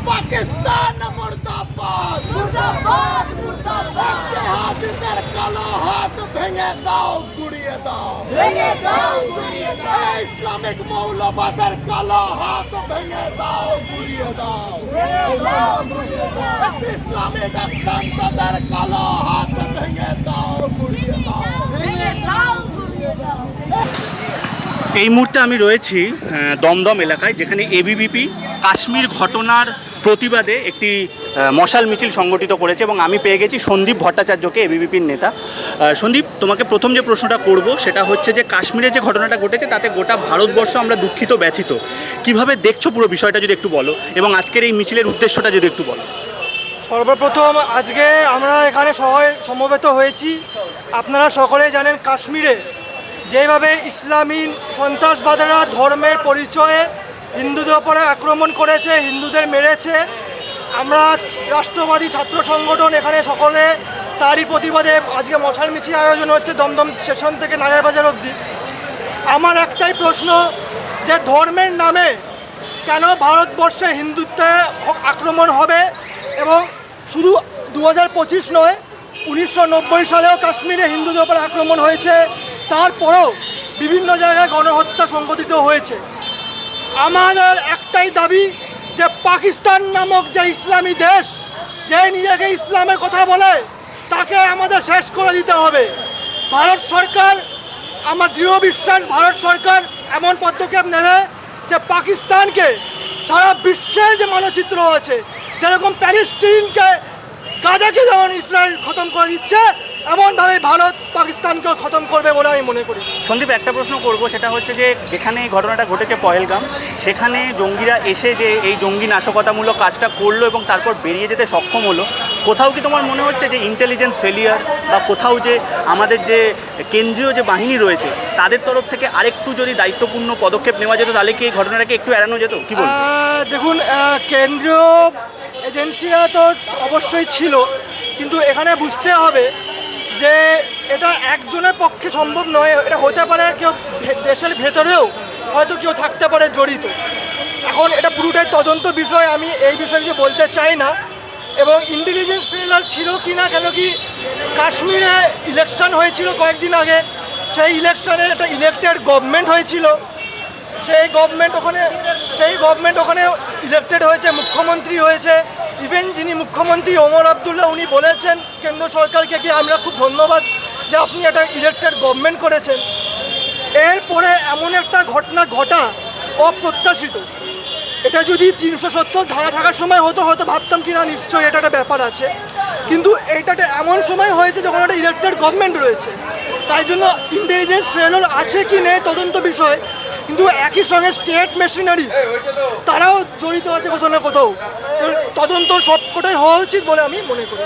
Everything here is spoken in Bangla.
पाकिस्तान मुर्दाबाद मुर्दाबाद मुर्दाबाद जिहादिদের কালো হাত ভেঙে দাও গুড়িয়ে দাও ভেঙে দাও গুড়িয়ে দাও ইসলামিক মৌলবাদের কালো হাত ভেঙে দাও গুড়িয়ে দাও ভেঙে দাও গুড়িয়ে দাও ইসলামিক আক্রান্তদের কালো হাত ভেঙে দাও গুড়িয়ে দাও ভেঙে দাও গুড়িয়ে দাও। এই মুহূর্তে আমি রয়েছি দমদম এলাকায়, যেখানে এবিভিপি কাশ্মীর ঘটনার প্রতিবাদে একটি মশাল মিছিল সংগঠিত করেছে এবং আমি পেয়ে গেছি সন্দীপ ভট্টাচার্যকে, এবিভিপির নেতা। সন্দীপ, তোমাকে প্রথম যে প্রশ্নটা করব সেটা হচ্ছে যে কাশ্মীরে যে ঘটনাটা ঘটেছে তাতে গোটা ভারতবর্ষ আমরা দুঃখিত, ব্যথিত। কিভাবে দেখছো পুরো বিষয়টা যদি একটু বলো, এবং আজকের এই মিছিলের উদ্দেশ্যটা যদি একটু বলো। সর্বপ্রথম আজকে আমরা এখানে সবাই সমবেত হয়েছি। আপনারা সকলেই জানেন কাশ্মীরে যেভাবে ইসলামী সন্ত্রাসবাদীরা ধর্মের পরিচয়ে হিন্দুদের ওপরে আক্রমণ করেছে, হিন্দুদের মেরেছে। আমরা রাষ্ট্রবাদী ছাত্র সংগঠন এখানে সকলে তারই প্রতিবাদে আজকে মশাল মিছিল আয়োজন হচ্ছে দমদম স্টেশন থেকে নাগেরবাজার অবধি। আমার একটাই প্রশ্ন, যে ধর্মের নামে কেন ভারতবর্ষে হিন্দুত্বে আক্রমণ হবে? এবং শুধু 2025 নয়, 1990 সালেও কাশ্মীরে হিন্দুদের ওপর আক্রমণ হয়েছে, তারপরেও বিভিন্ন জায়গায় গণহত্যা সংঘটিত হয়েছে। আমাদের একটাই দাবি যে পাকিস্তান নামক যে ইসলামী দেশ, যে নিজেকে ইসলামের কথা বলে, তাকে আমাদের শেষ করে দিতে হবে। ভারত সরকার, আমার দৃঢ় বিশ্বাস ভারত সরকার এমন পদক্ষেপ নেবে যে পাকিস্তানকে সারা বিশ্বের যে মানচিত্র আছে, যেরকম প্যালেস্টাইনকে, গাজাকে যেমন ইসরায়েল খতম করে দিচ্ছে, এমনভাবে ভারত পাকিস্তানকেও খতম করবে বলে আমি মনে করি। সন্দীপ, একটা প্রশ্ন করব, সেটা হচ্ছে যে যেখানে এই ঘটনাটা ঘটেছে পহেলগাম, সেখানে জঙ্গিরা এসে যে এই জঙ্গি নাশকতামূলক কাজটা করলো এবং তারপর বেরিয়ে যেতে সক্ষম হলো, কোথাও কি তোমার মনে হচ্ছে যে ইন্টেলিজেন্স ফেলিয়ার, বা কোথাও যে আমাদের যে কেন্দ্রীয় যে বাহিনী রয়েছে তাদের তরফ থেকে আরেকটু যদি দায়িত্বপূর্ণ পদক্ষেপ নেওয়া যেত, তাহলে কি এই ঘটনাটাকে একটু এড়ানো যেত? কি বলবো? দেখুন, কেন্দ্রীয় এজেন্সিরা তো অবশ্যই ছিল, কিন্তু এখানে বুঝতে হবে যে এটা একজনের পক্ষে সম্ভব নয়। এটা হতে পারে কেউ দেশের ভেতরেও হয়তো কেউ থাকতে পারে জড়িত। এখন এটা পুরোটাই তদন্ত বিষয়, আমি এই বিষয়ে কিছু বলতে চাই না। এবং ইন্টেলিজেন্স ফেলিয়ার ছিল কি না, কেন কি কাশ্মীরে ইলেকশন হয়েছিল কয়েকদিন আগে, সেই ইলেকশনের একটা ইলেক্টেড গভর্নমেন্ট হয়েছিল, সেই গভর্নমেন্ট ওখানে ইলেক্টেড হয়েছে, মুখ্যমন্ত্রী হয়েছে। ইভেন যিনি মুখ্যমন্ত্রী ওমর আবদুল্লাহ, উনি বলেছেন কেন্দ্র সরকারকে কি আমরা খুব ধন্যবাদ যে আপনি একটা ইলেক্টেড গভর্নমেন্ট করেছেন। এরপরে এমন একটা ঘটনা ঘটা অপ্রত্যাশিত। এটা যদি 370 ধারা থাকার সময় হতো হয়তো ভাবতাম কি না নিশ্চয়ই এটা একটা ব্যাপার আছে, কিন্তু এইটাতে এমন সময় হয়েছে যখন একটা ইলেক্টেড গভর্নমেন্ট রয়েছে। তাই জন্য ইন্টেলিজেন্স ফেলিয়ার আছে কি নেই তদন্ত বিষয়, কিন্তু একই সঙ্গে স্টেট মেশিনারিজ তারাও জড়িত আছে কোথাও না কোথাও। তদন্ত সবকটাই হওয়া উচিত বলে আমি মনে করি।